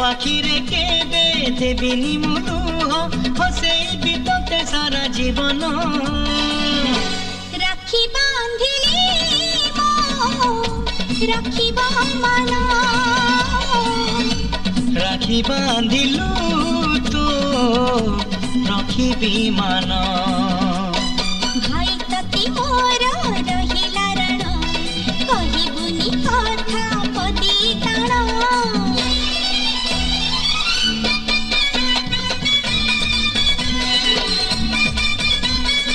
आखिरे केबे देबिनी मुलुह हसेबी तोते सारा जीवन राखी बांधिली राखिबा मान राखी बांधिलु तो रखिबी मान।